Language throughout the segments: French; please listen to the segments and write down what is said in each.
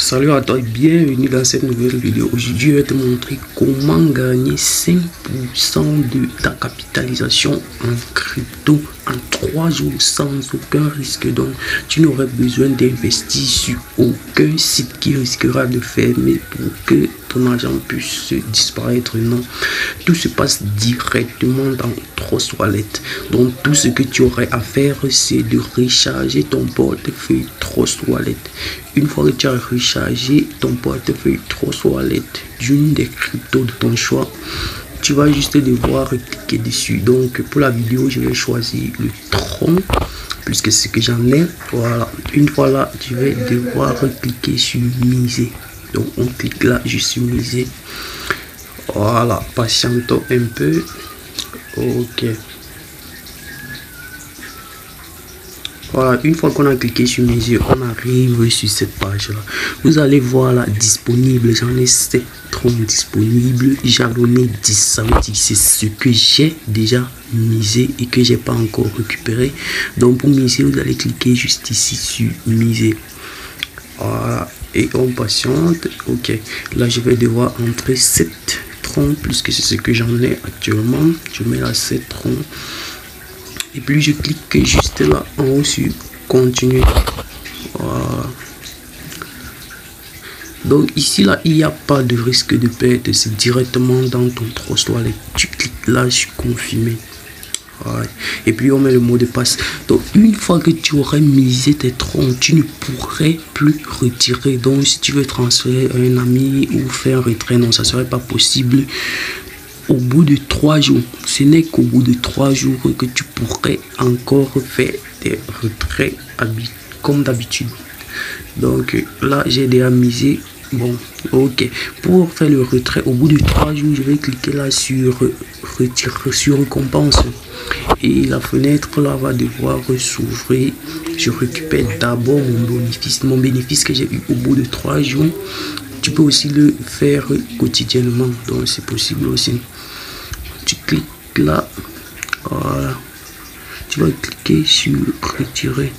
Salut à toi et bienvenue dans cette nouvelle vidéo. Aujourd'hui, je vais te montrer comment gagner 5% de ta capitalisation en crypto en 3 jours sans aucun risque. Donc, tu n'aurais besoin d'investir sur aucun site qui risquera de fermer pour que ton argent puisse disparaître. Non, tout se passe directement dans Trust Wallet. Donc, tout ce que tu aurais à faire, c'est de recharger ton portefeuille Trust Wallet. Une fois que tu as rechargé ton portefeuille Trust Wallet d'une des cryptos de ton choix, tu vas juste devoir cliquer dessus. Donc pour la vidéo, je vais choisir le Tron puisque c'est ce que j'en ai. Voilà, une fois là, tu vas devoir cliquer sur miser. Donc on clique là, je suis misé. Voilà, patientons un peu. Ok. Voilà, une fois qu'on a cliqué sur miser, on arrive sur cette page là. Vous allez voir là disponible, j'en ai 7 troncs disponibles, jalonné 10, ça veut dire que c'est ce que j'ai déjà misé et que j'ai pas encore récupéré. Donc pour miser, vous allez cliquer juste ici sur miser. Voilà, et on patiente. Ok, là je vais devoir entrer 7 troncs puisque c'est ce que j'en ai actuellement. Je mets là 7 troncs. Et puis je clique juste là en haut sur continuer. Voilà. Donc ici là il n'y a pas de risque de perte, c'est directement dans ton Trust Wallet. Tu cliques là sur confirmer. Voilà. Et puis on met le mot de passe. Donc une fois que tu aurais misé tes troncs, tu ne pourrais plus retirer. Donc si tu veux transférer à un ami ou faire un retrait, non, ça serait pas possible. Au bout de 3 jours, ce n'est qu'au bout de 3 jours que tu pourrais encore faire des retraits comme d'habitude. Donc là, j'ai déjà misé. Bon, ok. Pour faire le retrait, au bout de 3 jours, je vais cliquer là sur retirer, sur récompense. Et la fenêtre là va devoir s'ouvrir. Je récupère d'abord mon bénéfice que j'ai eu au bout de 3 jours. Tu peux aussi le faire quotidiennement, donc c'est possible aussi. Tu cliques là, voilà, tu vas cliquer sur retirer.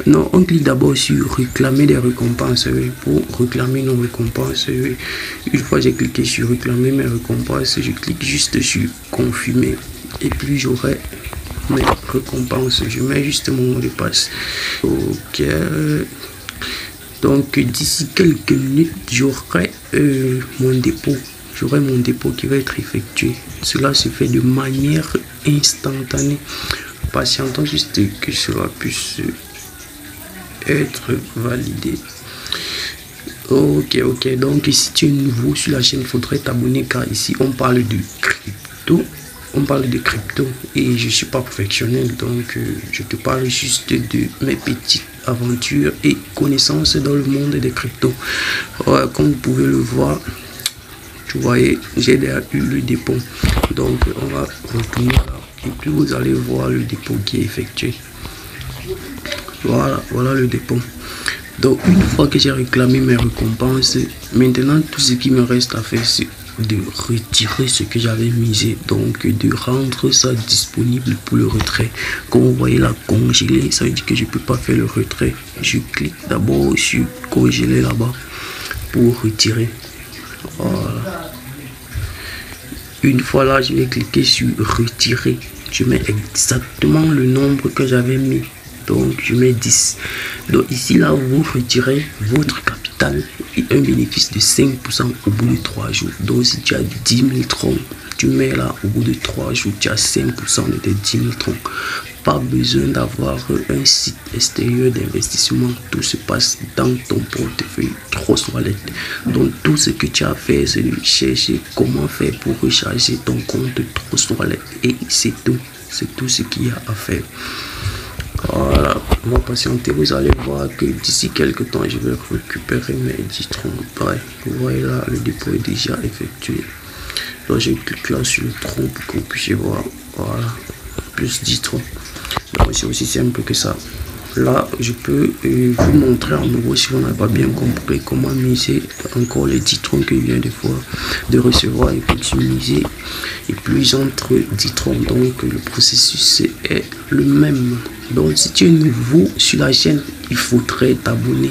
Non, on clique d'abord sur réclamer des récompenses. Pour réclamer nos récompenses, une fois j'ai cliqué sur réclamer mes récompenses, je clique juste sur confirmer et puis j'aurai mes récompenses. Je mets juste mon mot de passe. Ok. Donc d'ici quelques minutes, j'aurai mon dépôt. J'aurai mon dépôt qui va être effectué. Cela se fait de manière instantanée. Patientons juste que cela puisse être validé. Ok. Donc si tu es nouveau sur la chaîne, il faudrait t'abonner car ici on parle de crypto. On parle de crypto et je suis pas professionnel, donc je te parle juste de mes petites aventures et connaissances dans le monde des cryptos. Comme vous pouvez le voir, tu voyez, j'ai déjà eu le dépôt. Donc on va retourner là et puis vous allez voir le dépôt qui est effectué. Voilà le dépôt. Donc une fois que j'ai réclamé mes récompenses, maintenant tout ce qui me reste à faire, c'est de retirer ce que j'avais misé, donc de rendre ça disponible pour le retrait. Comme vous voyez là, congeler, ça veut dire que je peux pas faire le retrait. Je clique d'abord sur congeler là-bas pour retirer. Voilà. Une fois là, je vais cliquer sur retirer. Je mets exactement le nombre que j'avais mis. Donc je mets 10. Donc ici là, vous retirez votre capital et un bénéfice de 5% au bout de 3 jours. Donc si tu as 10 000 troncs, tu mets là au bout de 3 jours, tu as 5% de tes 10 000 troncs. Pas besoin d'avoir un site extérieur d'investissement. Tout se passe dans ton portefeuille Trust Wallet. Donc tout ce que tu as fait, c'est de chercher comment faire pour recharger ton compte Trust Wallet. Et c'est tout. C'est tout ce qu'il y a à faire. Voilà, on va patienter, vous allez voir que d'ici quelques temps je vais récupérer mes 10 troncs. Bref, vous voyez là, le dépôt est déjà effectué. Donc je clique là sur le tronc pour que vous puissiez voir. Voilà, plus 10 troncs. Donc c'est aussi simple que ça. Là, je peux vous montrer en nouveau si on n'a pas bien compris comment miser encore les titrons que je viens de recevoir et customiser et plus entre titrons. Donc, le processus est le même. Donc, si tu es nouveau sur la chaîne, il faudrait t'abonner.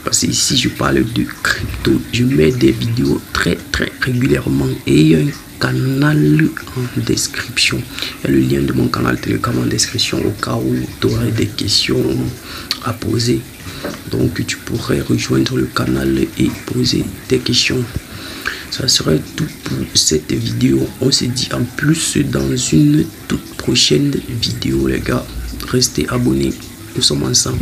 Parce que ici, je parle de crypto. Je mets des vidéos très régulièrement et il y a un canal en description. Il y a le lien de mon canal Telegram en description au cas où tu aurais des questions à poser. Donc, tu pourrais rejoindre le canal et poser tes questions. Ça serait tout pour cette vidéo. On se dit en plus dans une toute prochaine vidéo, les gars. Restez abonnés. Nous sommes ensemble.